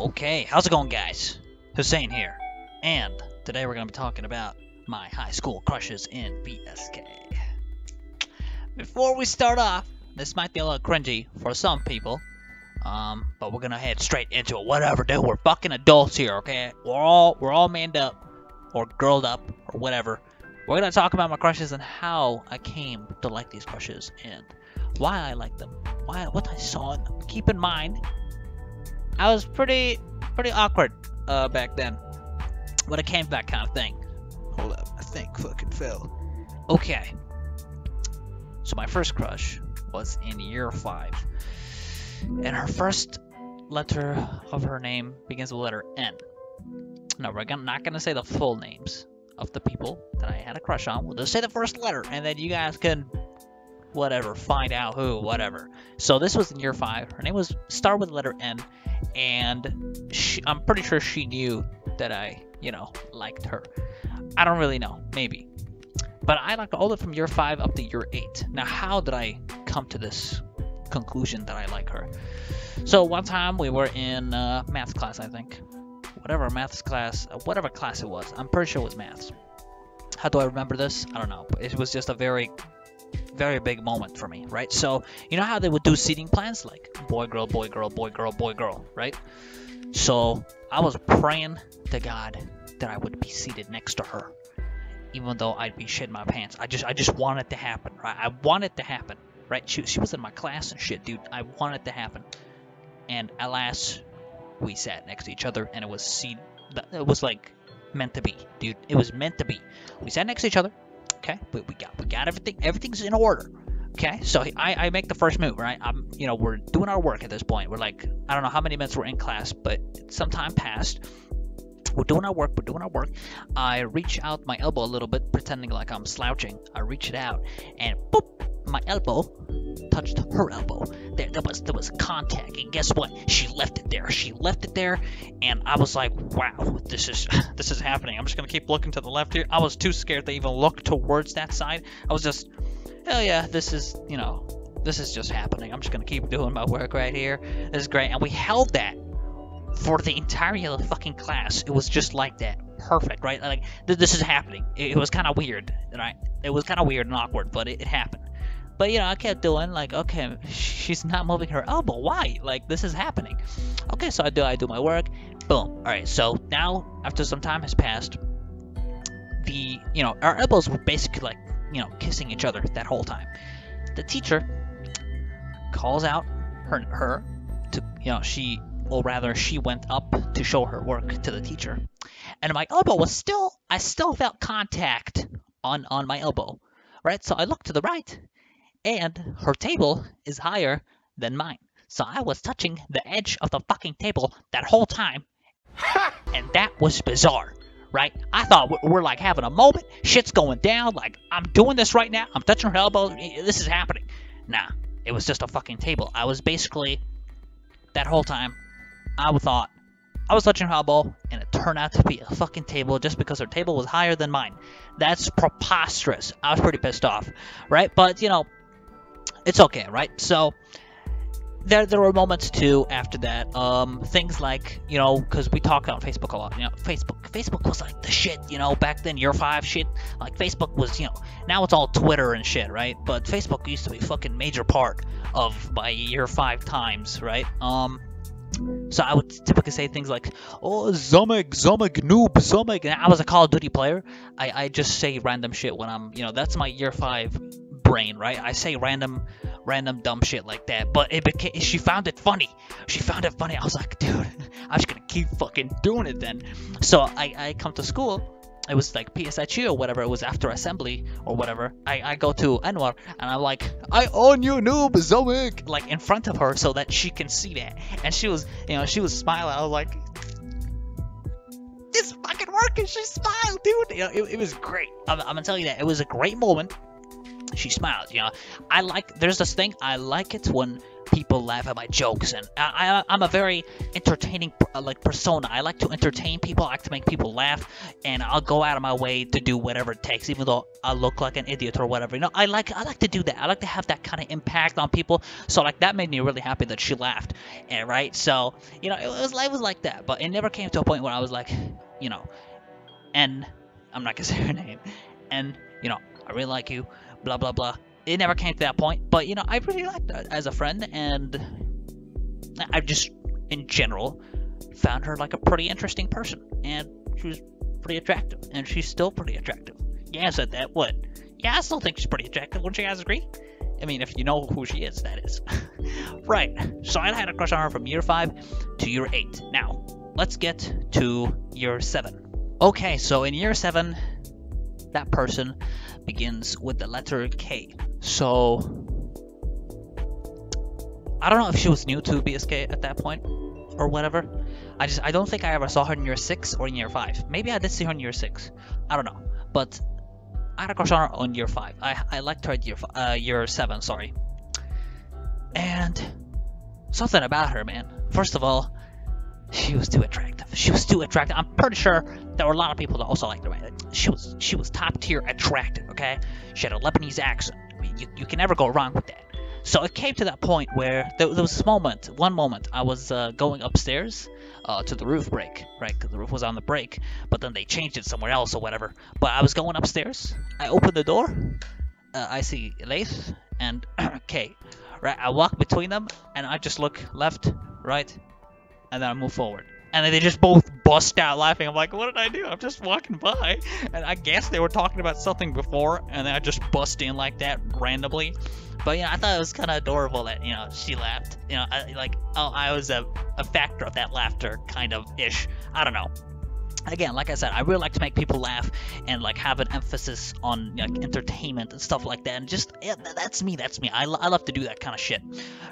Okay, how's it going, guys? Hussein here, and today we're going to be talking about my high school crushes in BSK. Before we start off, this might be a little cringy for some people, but we're going to head straight into it. Whatever, dude, we're fucking adults here, okay? We're all manned up, or girled up, or whatever. We're going to talk about my crushes and how I came to like these crushes, and why I like them, what I saw in them. Keep in mind, I was pretty awkward back then when it came to that kind of thing. Hold up, I think fucking fell. Okay, so my first crush was in year 5, and her first letter of her name begins with the letter N. No, we're not gonna say the full names of the people that I had a crush on. We'll just say the first letter, and then you guys can whatever, find out who, whatever. So this was in year 5. Her name was start with the letter N, and I'm pretty sure she knew that I, liked her. I don't really know, maybe. But I liked all of from year 5 up to year 8. Now, how did I come to this conclusion that I like her? So one time we were in math class, I think. Whatever class it was. I'm pretty sure it was maths. How do I remember this? I don't know. It was just a very big moment for me, right? So you know how they would do seating plans, like boy, girl, boy, girl, boy, girl, boy, girl, right? So I was praying to God that I would be seated next to her, even though I'd be shitting my pants. I just want it to happen, right? I want it to happen, right? She was in my class and shit, dude. I want it to happen, and alas, we sat next to each other, and it was like meant to be, dude. It was meant to be. We sat next to each other. Okay, we got everything. Everything's in order. Okay, so I make the first move, right? We're doing our work at this point. We're like, I don't know how many minutes we're in class, but some time passed. We're doing our work. I reach out my elbow a little bit, pretending like I'm slouching. I reach it out, and boop, my elbow touched her elbow. There was contact, and guess what? She left it there. And I was like, wow, this is happening. I'm just gonna keep looking to the left here. I was too scared to even look towards that side. I was just, hell yeah, this is just happening. I'm just gonna keep doing my work right here. This is great. And we held that for the entire fucking class. It was just like that. Perfect, right? Like, this is happening. It was kind of weird, right? It was kind of weird and awkward, but it happened. But, I kept doing, like, okay, she's not moving her elbow. Why? Like, this is happening. Okay, so I do my work. Boom. All right, so now, after some time has passed, our elbows were basically, like, kissing each other that whole time. The teacher calls out her to, she went up to show her work to the teacher. And my elbow was I still felt contact on my elbow, right? So I looked to the right, and her table is higher than mine. So I was touching the edge of the fucking table that whole time, and that was bizarre, right? I thought we're like having a moment, shit's going down, like I'm doing this right now, I'm touching her elbow, this is happening. Nah, it was just a fucking table. I was basically, that whole time, I thought I was touching her elbow, and it turned out to be a fucking table just because her table was higher than mine. That's preposterous. I was pretty pissed off, right? But, it's okay, right? So there were moments too after that. Things like, because we talk on Facebook a lot. Facebook was like the shit. Back then, year 5 shit. Like Facebook was, now it's all Twitter and shit, right? But Facebook used to be a fucking major part of my year 5 times, right? So I would typically say things like, oh, Zomig, noob, Zomig. And I was a Call of Duty player. I just say random shit when I'm, that's my year 5 brain, right? I say random dumb shit like that. But she found it funny. I was like, dude, I'm just gonna keep fucking doing it then. So I come to school. It was like PSHU or whatever. It was after assembly or whatever. I go to Anwar and I'm like, I own you, noob, Zomig, like in front of her so that she can see that. And she was smiling. I was like, it's fucking working. She smiled, dude. It was great. I'm gonna tell you that. It was a great moment. She smiled. There's this thing. I like it when people laugh at my jokes, and I'm a very entertaining like persona. I like to entertain people, I like to make people laugh, and I'll go out of my way to do whatever it takes, even though I look like an idiot or whatever. You know, I like to do that. I like to have that kind of impact on people. So like that made me really happy that she laughed, and right. So you know, it was like that, but it never came to a point where I was like, you know, and I'm not gonna say her name, and you know, I really like you, blah blah blah. It never came to that point, but you know, I really liked her as a friend, and I just, in general, found her like a pretty interesting person, and she was pretty attractive, and she's still pretty attractive. Yeah, I said that. What? Yeah, I still think she's pretty attractive. Wouldn't you guys agree? I mean, if you know who she is, that is. Right. So I had a crush on her from year 5 to year 8. Now, let's get to year 7. Okay, so in year 7, that person begins with the letter K. So I don't know if she was new to BSK at that point or whatever. I don't think I ever saw her in year 6 or in year 5. Maybe I did see her in year 6. I don't know. But I had a crush on her on year 5. I liked her at year 7, sorry. And something about her, man. First of all, she was too attractive. She was too attractive. I'm pretty sure there were a lot of people that also liked her. Right? She was top tier attractive, okay? She had a Lebanese accent. I mean, you can never go wrong with that. So it came to that point where there was this moment, one moment, I was going upstairs to the roof break, right? Because the roof was on the break, but then they changed it somewhere else or whatever. But I was going upstairs. I opened the door. I see Laith and Kay, right? I walk between them, and I just look left, right, and then I move forward. And then they just both bust out laughing. I'm like, what did I do? I'm just walking by. And I guess they were talking about something before, and then I just bust in like that randomly. But, you know, I thought it was kind of adorable that, you know, she laughed. You know, I was a factor of that laughter, kind of ish. I don't know. Again, like I said, I really like to make people laugh and like have an emphasis on like entertainment and stuff like that. And just, yeah, that's me. I love to do that kind of shit,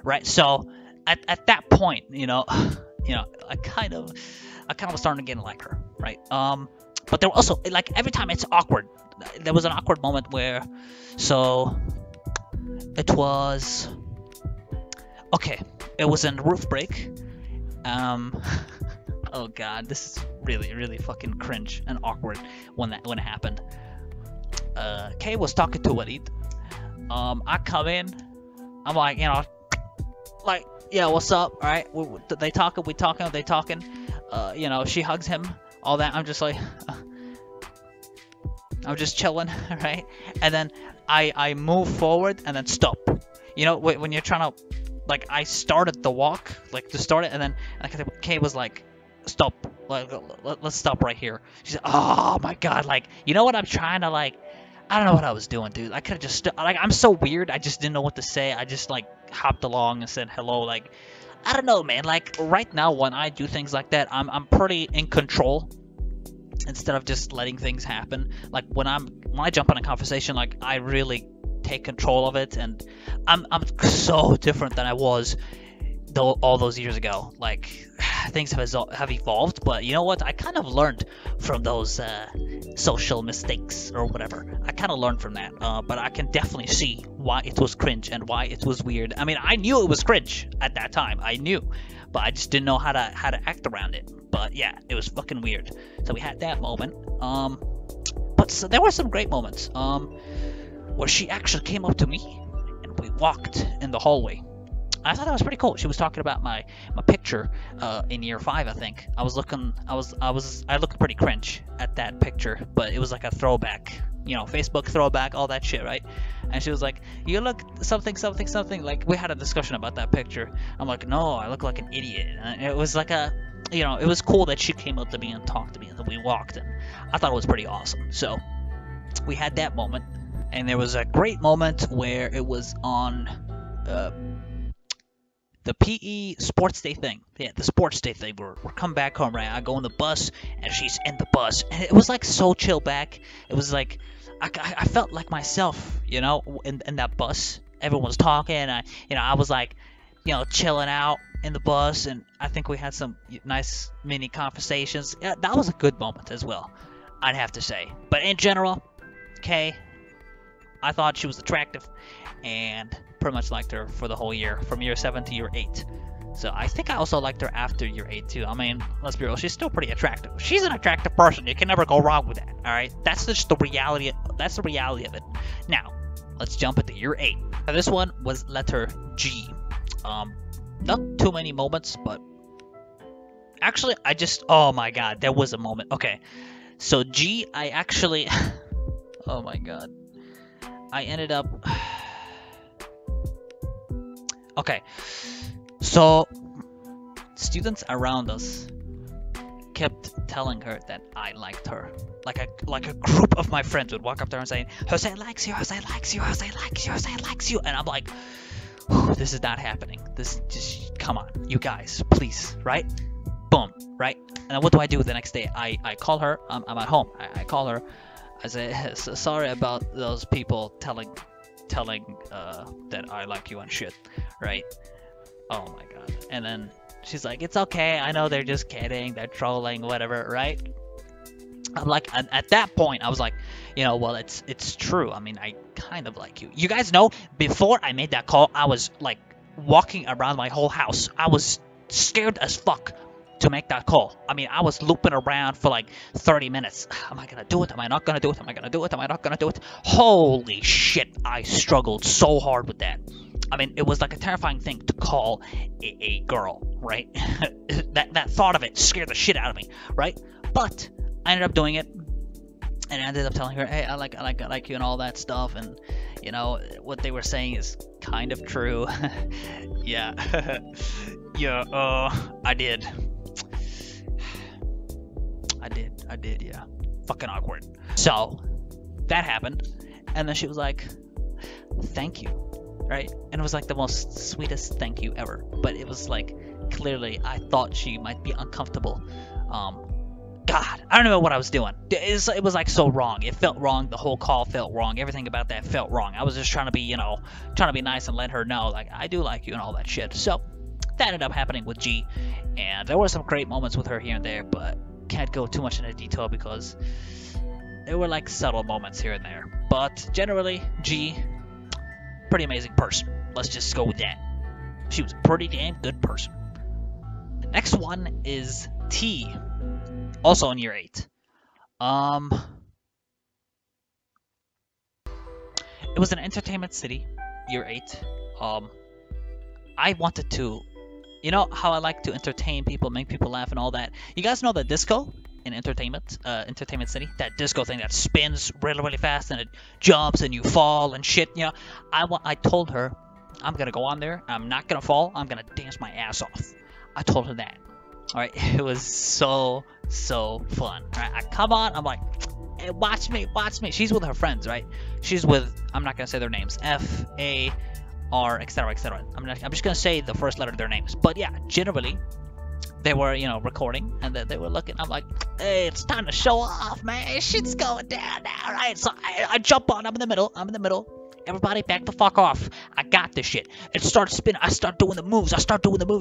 right? So at that point, you know, I kind of was starting to get to like her, right? But there were also, like, every time it's awkward. There was an awkward moment where, so it was, okay, it was in roof break. Oh god, this is really fucking cringe and awkward when it happened. Kay was talking to Walid. I come in, I'm like, you know, like, yeah, what's up? All right, we talking. You know, she hugs him, all that. I'm just like, I'm just chilling, right? And then I move forward and then stop. You know, when you're trying to, like, I started the walk, like to start it, and then like Kay was like, stop, like, let's stop right here. She said, oh my god, like, you know what I'm trying to, like, I don't know what I was doing, dude. I could have just, like, I'm so weird, I just didn't know what to say. I just, like, hopped along and said hello. Like, I don't know, man. Like, right now when I do things like that, I'm pretty in control instead of just letting things happen. Like, when I jump in a conversation, like, I really take control of it, and I'm so different than I was all those years ago. Like, things have evolved, but you know what? I kind of learned from those social mistakes or whatever. I kind of learned from that, but I can definitely see why it was cringe and why it was weird. I mean, I knew it was cringe at that time. I knew, but I just didn't know how to act around it. But yeah, it was fucking weird. So we had that moment. But so there were some great moments. Where she actually came up to me and we walked in the hallway. I thought that was pretty cool. She was talking about my picture in year 5, I think. I looked pretty cringe at that picture, but it was like a throwback, you know, Facebook throwback, all that shit, right? And she was like, you look something. Like, we had a discussion about that picture. I'm like, no, I look like an idiot. And it was like a, you know, it was cool that she came up to me and talked to me, and then we walked, and I thought it was pretty awesome. So we had that moment. And there was a great moment where it was on the PE sports day thing. Yeah, the sports day thing. We're coming back home, right? I go in the bus, and she's in the bus. And it was like so chill back. It was like, I felt like myself, you know, in that bus. Everyone was talking. I was like, you know, chilling out in the bus. And I think we had some nice mini conversations. Yeah, that was a good moment as well, I'd have to say. But in general, okay, I thought she was attractive, and pretty much liked her for the whole year, from year 7 to year 8. So I think I also liked her after year 8 too. I mean, let's be real, she's still pretty attractive. She's an attractive person. You can never go wrong with that. All right, that's just the reality. That's the reality of it. Now, let's jump into year 8. Now, this one was letter G. Not too many moments, but actually, oh my god, there was a moment. Okay, so G, I actually, oh my god, I ended up. Okay, so students around us kept telling her that I liked her. Like a group of my friends would walk up to her and say, Jose likes you, Jose likes you, Jose likes you, Jose likes you. And I'm like, this is not happening. This just, come on, you guys, please, right? Boom, right? And then what do I do the next day? I call her. I'm at home. I call her. I say, sorry about those people telling that I like you and shit, right? Oh my god. And then she's like, it's okay, I know they're just kidding, they're trolling, whatever, right? I'm like, at that point I was like, you know, well, it's true. I mean, I kind of like you. You guys know, before I made that call, I was like walking around my whole house. I was scared as fuck to make that call. I mean, I was looping around for like 30 minutes. Am I gonna do it? Am I not gonna do it? Am I gonna do it? Am I not gonna do it? Holy shit, I struggled so hard with that. I mean, it was like a terrifying thing to call a girl, right? that thought of it scared the shit out of me, right? But I ended up doing it, and I ended up telling her, hey, I like you and all that stuff, and you know what they were saying is kind of true. Yeah, yeah, I did, yeah. Fucking awkward. So that happened, and then she was like, thank you. Right? And it was like the most sweetest thank you ever. But it was like, clearly, I thought she might be uncomfortable. God, I don't know what I was doing. It was like so wrong. It felt wrong. The whole call felt wrong. Everything about that felt wrong. I was just trying to be, you know, trying to be nice and let her know, like, I do like you and all that shit. So that ended up happening with G. And there were some great moments with her here and there, but can't go too much into detail because there were like subtle moments here and there. But generally, G, pretty amazing person. Let's just go with that. She was a pretty damn good person. The next one is T, also in year 8. It was an entertainment city, year 8. I wanted to, you know how I like to entertain people, make people laugh and all that. You guys know the disco in entertainment city, that disco thing that spins really, really fast and it jumps and you fall and shit. You know, I told her I'm gonna go on there, I'm not gonna fall, I'm gonna dance my ass off. I told her that. All right, it was so fun. All right, I come on, I'm like, hey, watch me. She's with her friends, right? She's with, I'm not gonna say their names, F-A-R, etc., etc. I'm just gonna say the first letter of their names. But yeah, generally they were, you know, recording, and they were looking. I'm like, hey, it's time to show off, man. Shit's going down now, right? So I jump on. I'm in the middle. Everybody back the fuck off. I got this shit. It starts spinning. I start doing the moves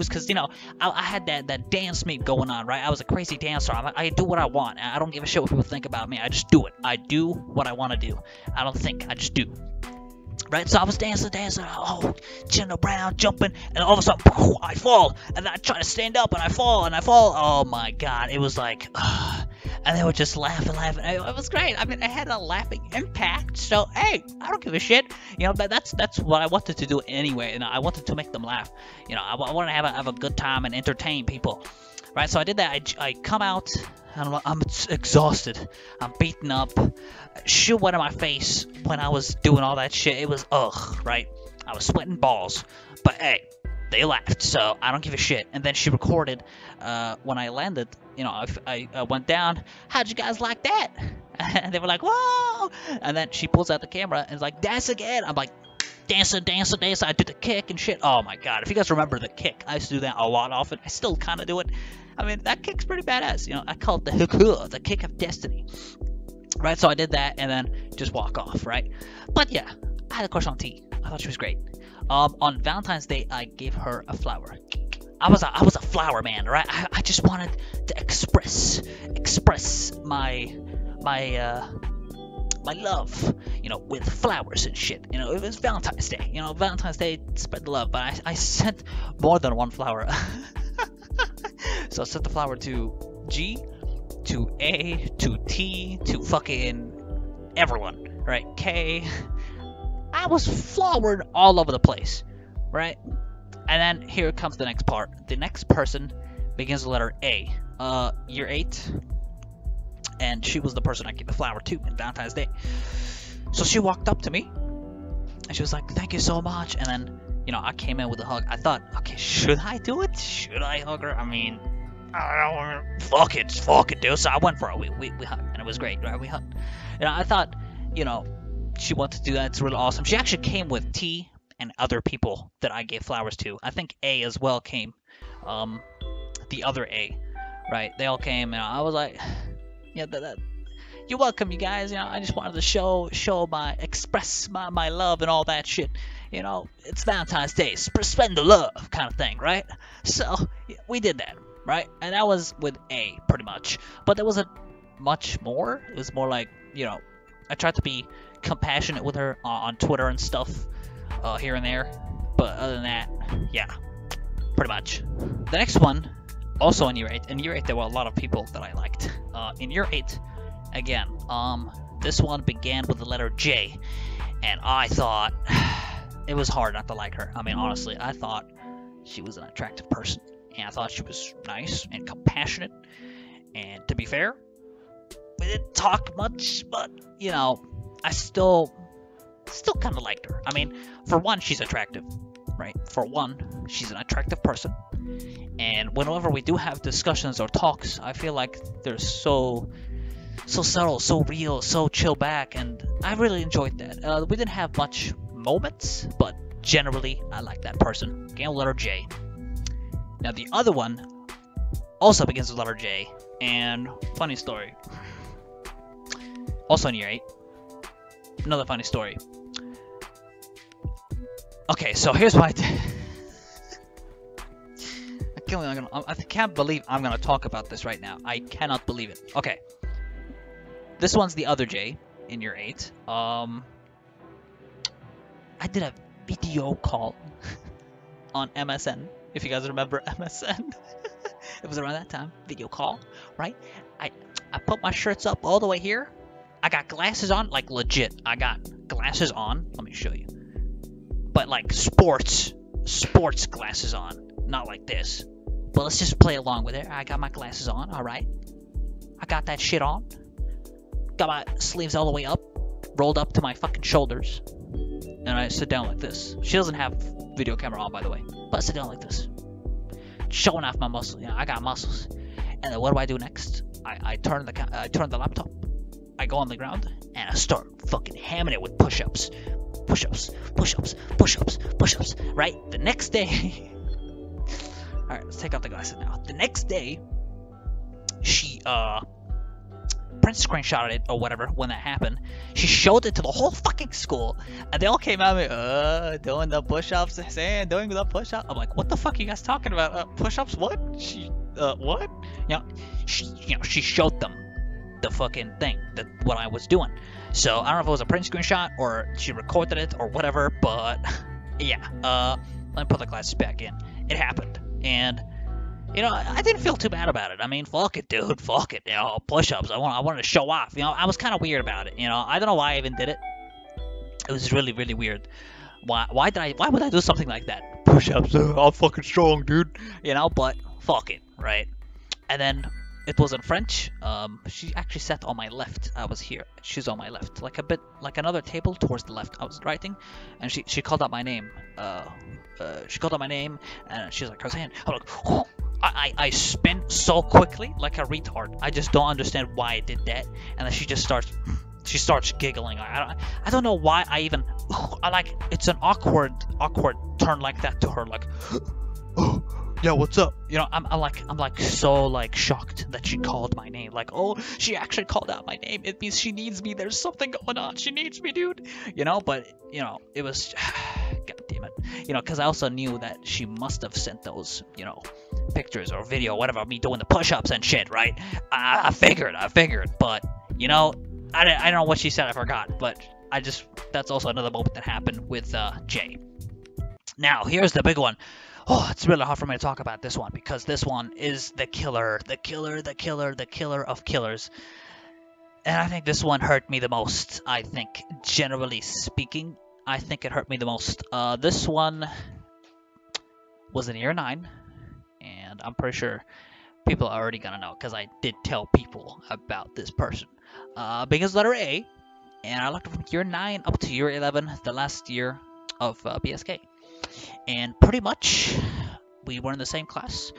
because, you know, I had that dance meme going on, right? I was a crazy dancer. I do what I want. I don't give a shit what people think about me. I just do it. I do what I want to do. I don't think. I just do. Right, so I was dancing, oh, jumping around, jumping, and all of a sudden, I fall, and then I try to stand up, and I fall, oh my god, it was like, and they were just laughing, it was great. I mean, I had a laughing impact, so hey, I don't give a shit, you know, that's what I wanted to do anyway, and I wanted to make them laugh, you know, I wanted to have a good time and entertain people, right, so I did that. I come out, I'm exhausted, I'm beaten up, shit went in my face when I was doing all that shit. It was ugh, right? I was sweating balls, but hey, they laughed, so I don't give a shit. And then she recorded when I landed, you know, I went down, how'd you guys like that? And they were like, whoa, and then she pulls out the camera and is like, dance again. I'm like, dancing. I do the kick and shit. Oh my god, if you guys remember the kick, I used to do that a lot often. I still kind of do it. I mean, that kick's pretty badass, you know. I call it the kick of destiny, right? So I did that and then just walk off, right? But yeah, I had a crush on T. I thought she was great. On Valentine's Day, I gave her a flower. I was a flower man, right? I just wanted to express my love, you you know, with flowers and shit. You know, it was Valentine's Day. You know, Valentine's Day, spread the love. But I sent more than one flower. So I sent the flower to G, to A, to T, to fucking everyone, right? K. I was flowered all over the place, right? And then here comes the next part. The next person begins with the letter A. Year 8. And she was the person I gave the flower to on Valentine's Day. So she walked up to me and she was like, thank you so much. And then, you know, I came in with a hug. I thought, okay, should I do it? Should I hug her? I mean, I don't, fuck it, dude. So I went for it. We hugged, and it was great, right? We hugged. You know, I thought, you know, she wanted to do that. It's really awesome. She actually came with T and other people that I gave flowers to. I think A as well came. The other A, right? They all came, and I was like, yeah, you're welcome, you guys. You know, I just wanted to express my love and all that shit. You know, it's Valentine's Day, spend the love kind of thing, right? So yeah, we did that, right? And that was with A, pretty much. But there wasn't much more. It was more like, you know, I tried to be compassionate with her on Twitter and stuff, here and there. But other than that, yeah, pretty much. The next one, also in year 8. In year 8, there were a lot of people that I liked. In year 8, again, this one began with the letter J, and I thought it was hard not to like her. I mean, honestly, I thought she was an attractive person, and I thought she was nice and compassionate. And to be fair, we didn't talk much, but you know, I still kind of liked her. I mean, for one, she's attractive, right? For one, she's an attractive person. And whenever we do have discussions or talks, I feel like they're so subtle, so real, so chill back, and I really enjoyed that. We didn't have much moments, but generally, I like that person. Again, letter J. Now, the other one also begins with letter J, and funny story. Also in year 8, another funny story. Okay, so here's what I did. I can't believe I'm gonna talk about this right now. I cannot believe it. Okay. This one's the other J in year 8. I did a video call on MSN. If you guys remember MSN. It was around that time. Video call, right? I put my shirts up all the way here. I got glasses on, like legit. I got glasses on. Let me show you. But like sports glasses on. Not like this. But let's just play along with it. I got my glasses on, alright. I got that shit on. Got my sleeves all the way up. Rolled up to my fucking shoulders. And I sit down like this. She doesn't have video camera on, by the way. But I sit down like this. Showing off my muscles. You know, I got muscles. And then what do I do next? I turn the laptop. I go on the ground. And I start fucking hammering it with push-ups. Push-ups. Push-ups. Push-ups. Push-ups. Right? The next day... Alright, let's take out the glasses now. The next day, she, print screenshotted it or whatever when that happened. She showed it to the whole fucking school. And they all came at me, doing the push-ups, doing the push-ups. I'm like, what the fuck are you guys talking about? Push-ups? What? What? She showed them the fucking thing, what I was doing. So, I don't know if it was a print screenshot or she recorded it or whatever, but, yeah. Let me put the glasses back in. It happened. And, you know, I didn't feel too bad about it. I mean, fuck it, dude. Fuck it. You know, push-ups. I wanted to show off. You know, I was kind of weird about it. You know, I don't know why I even did it. It was really, really weird. Why would I do something like that? Push-ups. I'm fucking strong, dude. You know, but fuck it, right? And then it was in French. She actually sat on my left. I was here. She's on my left. Like a bit, like another table towards the left. I was writing, and she called out my name. She called out my name, and she's like, Roseanne. I'm like, oh. I spin so quickly, like a retard. I just don't understand why I did that. And then she starts giggling. I don't know why I even. It's an awkward turn like that to her. Like, oh, yeah, what's up? You know, I'm like so like shocked that she called my name. Like, oh, she actually called out my name. It means she needs me. There's something going on. She needs me, dude. You know, but you know, it was. God damn it. You know, because I also knew that she must have sent those, you know, pictures or video, whatever, me doing the push-ups and shit, right? I figured, but, you know, I don't know what she said, I forgot, but that's also another moment that happened with Jay. Now, here's the big one. Oh, it's really hard for me to talk about this one because this one is the killer of killers. And I think this one hurt me the most. I think, generally speaking, I think it hurt me the most. This one was in year 9, and I'm pretty sure people are already gonna know because I did tell people about this person. Biggest letter A, and I looked from year 9 up to year 11, the last year of BSK. And pretty much, we were in the same class,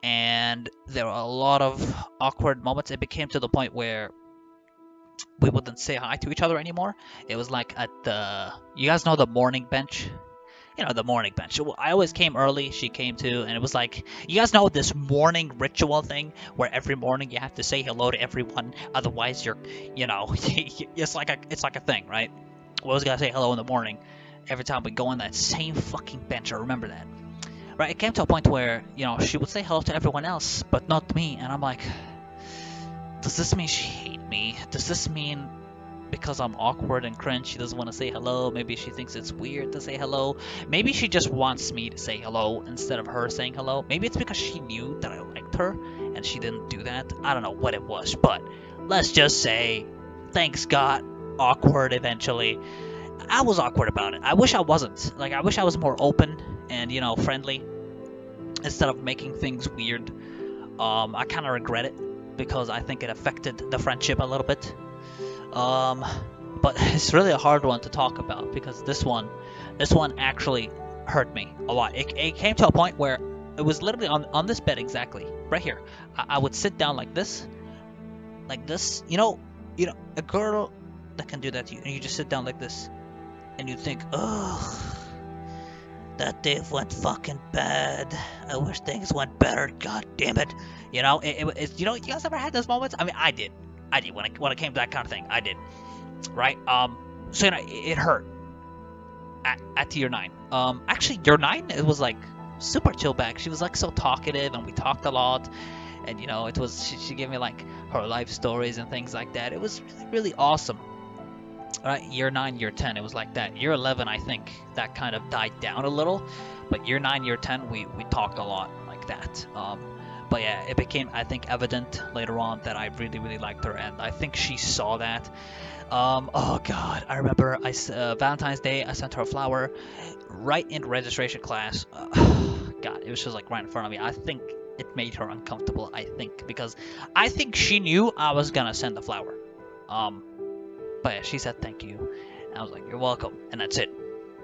and there were a lot of awkward moments. It became to the point where we wouldn't say hi to each other anymore. It was like at the, you guys know the morning bench? You know, the morning bench. I always came early, she came too, and it was like, you guys know this morning ritual thing where every morning you have to say hello to everyone, otherwise you're, you know, it's like a thing, right? We always gotta say hello in the morning every time we go on that same fucking bench. I remember that. Right, it came to a point where, you know, she would say hello to everyone else, but not me, and I'm like, does this mean she hates me? Does this mean because I'm awkward and cringe, she doesn't want to say hello? Maybe she thinks it's weird to say hello. Maybe she just wants me to say hello instead of her saying hello. Maybe it's because she knew that I liked her and she didn't do that. I don't know what it was, but let's just say things got awkward eventually. I was awkward about it. I wish I wasn't. Like, I wish I was more open and, you know, friendly instead of making things weird. I kind of regret it because I think it affected the friendship a little bit. But it's really a hard one to talk about because this one actually hurt me a lot. It came to a point where it was literally on this bed exactly, right here. I would sit down like this. You know, a girl that can do that to you, and you just sit down like this, and you think, ugh, that day went fucking bad. I wish things went better. God damn it. You know, you know, you guys ever had those moments? I mean, I did when it came to that kind of thing. I did, right? So you know, it hurt at year 9. Actually, year 9, it was like super chill back. She was like so talkative, and we talked a lot, and you know, it was she gave me like her life stories and things like that. It was really awesome. Right, year 9, year 10, it was like that. Year 11, I think that kind of died down a little, but year 9, year 10, we talked a lot like that. But yeah, it became, I think, evident later on that I really liked her, and I think she saw that. Oh god, I remember Valentine's Day, I sent her a flower right in registration class. God, it was just like right in front of me. I think it made her uncomfortable, because I think she knew I was gonna send the flower. But yeah, she said thank you, and I was like, you're welcome, and that's it.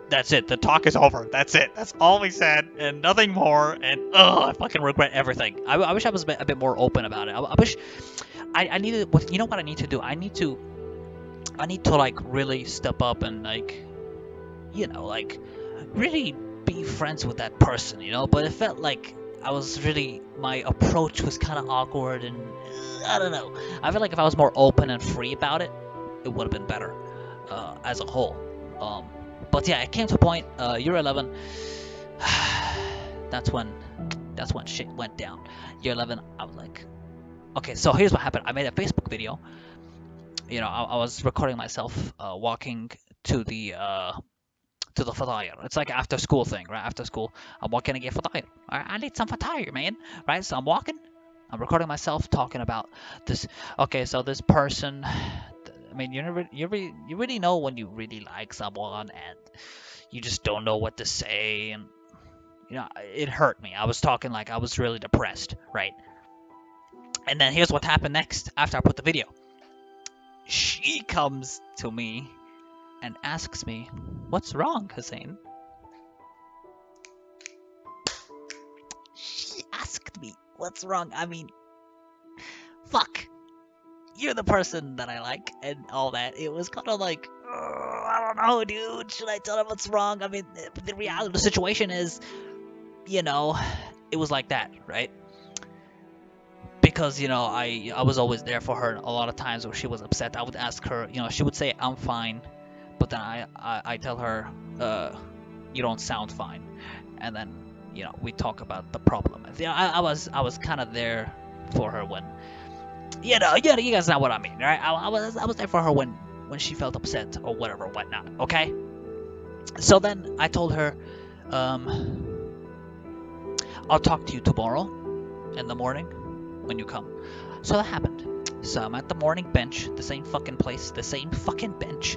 That's it. The talk is over. That's it. That's all we said, and nothing more. And I fucking regret everything. I wish I was a bit more open about it. I wish I needed. You know what I need to do? I need to like really step up and like, you know, like really be friends with that person. You know, but it felt like my approach was kind of awkward, and I don't know. I feel like if I was more open and free about it, it would have been better as a whole. But yeah, it came to a point, year 11, that's when shit went down. Year 11, I was like, okay, so here's what happened. I made a Facebook video. You know, I was recording myself walking to the Flyerbeklol. It's like after school thing, right? After school, I'm walking to get Flyerbeklol. I need some Flyerbeklol, man, right? So I'm walking, I'm recording myself talking about this. Okay, so this person, I mean, you really know when you really like someone and you just don't know what to say, and you know, it hurt me. I was talking like I was really depressed, right? And then here's what happened next after I put the video. She comes to me and asks me, "What's wrong, Hussein?" She asked me, "What's wrong?" I mean, fuck. You're the person that I like and all that. It was kind of like, I don't know, dude. Should I tell her what's wrong? I mean, the reality of the situation is, you know, it was like that, right? Because, you know, I was always there for her. A lot of times when she was upset, I would ask her, you know, she would say, I'm fine. But then I tell her, you don't sound fine. And then, you know, we talk about the problem. I was kind of there for her when, you know, you guys know what I mean, right? I was there for her when when she felt upset or whatever, whatnot. Okay. So then I told her, I'll talk to you tomorrow in the morning when you come. So that happened. So I'm at the morning bench, the same fucking place, the same fucking bench.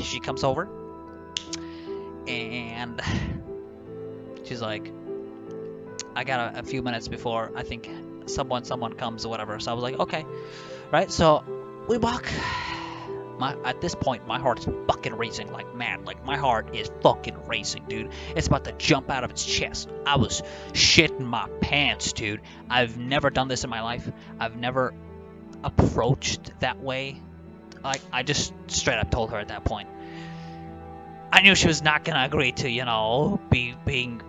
She comes over and she's like, I got a few minutes before I think someone comes or whatever. So I was like, okay, right? So we walk. At this point, my heart's fucking racing like mad. Like, my heart is fucking racing, dude. It's about to jump out of its chest. I was shitting my pants, dude. I've never done this in my life. I've never approached that way. Like, I just straight up told her at that point. I knew she was not gonna agree to, you know, being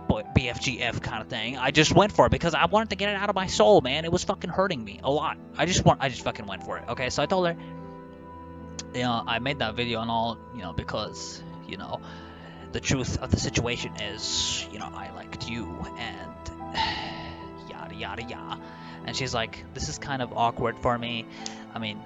BFGF kind of thing. I just went for it because I wanted to get it out of my soul, man. It was fucking hurting me a lot. I just fucking went for it. Okay, so I told her, you know, I made that video and all, you know, because, you know, the truth of the situation is, you know, I liked you and yada yada yada. And she's like, this is kind of awkward for me. I mean,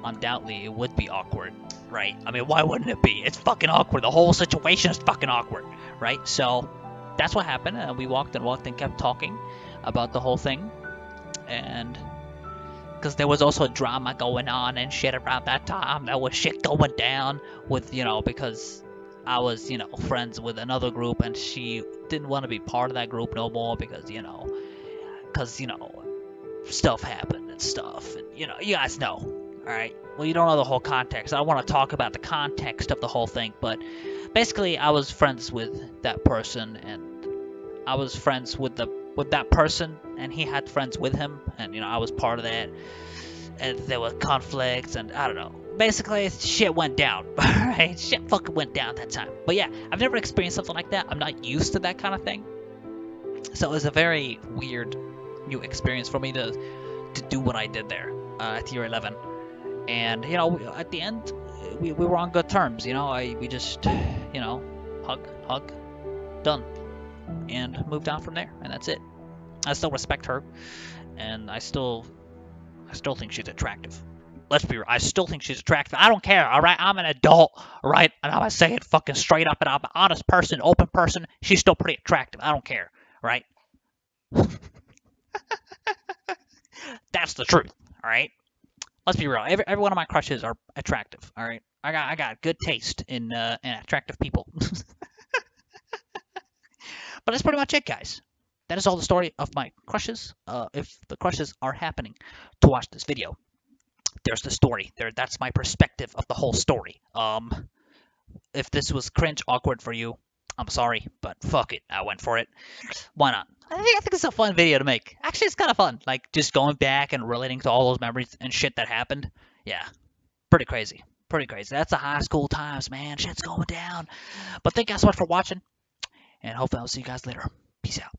undoubtedly it would be awkward, right? I mean, why wouldn't it be? It's fucking awkward. The whole situation is fucking awkward, right? So that's what happened. And we walked and kept talking about the whole thing. And because there was also drama going on and shit around that time. There was shit going down with, you know, because I was, you know, friends with another group and she didn't want to be part of that group no more because, you know, stuff happened and stuff. And, you know, you guys know, all right? Well, you don't know the whole context. I don't want to talk about the context of the whole thing, but basically I was friends with that person and I was friends with that person, and he had friends with him, and, you know, I was part of that, and there were conflicts, and I don't know. Basically, shit went down, right? Shit fucking went down that time. But yeah, I've never experienced something like that. I'm not used to that kind of thing. So it was a very weird new experience for me to do what I did there at year 11. And, you know, at the end, we were on good terms, you know. We just, you know, hug, done. And moved on from there, and that's it. I still respect her, and I still think she's attractive. Let's be real, I still think she's attractive. I don't care, all right? I'm an adult, all right? And I'm gonna say it fucking straight up, and I'm an honest person, open person. She's still pretty attractive. I don't care, right? That's the truth, all right? Let's be real. Every one of my crushes are attractive, all right? I got good taste in attractive people. But that's pretty much it, guys. That is all the story of my crushes. If the crushes are happening to watch this video, there's the story. That's my perspective of the whole story. If this was cringe, awkward for you, I'm sorry, but fuck it. I went for it. Why not? I think it's a fun video to make. Actually, it's kind of fun. Like, just going back and relating to all those memories and shit that happened. Yeah, pretty crazy. Pretty crazy. That's the high school times, man. Shit's going down. But thank you guys so much for watching. And hopefully I'll see you guys later. Peace out.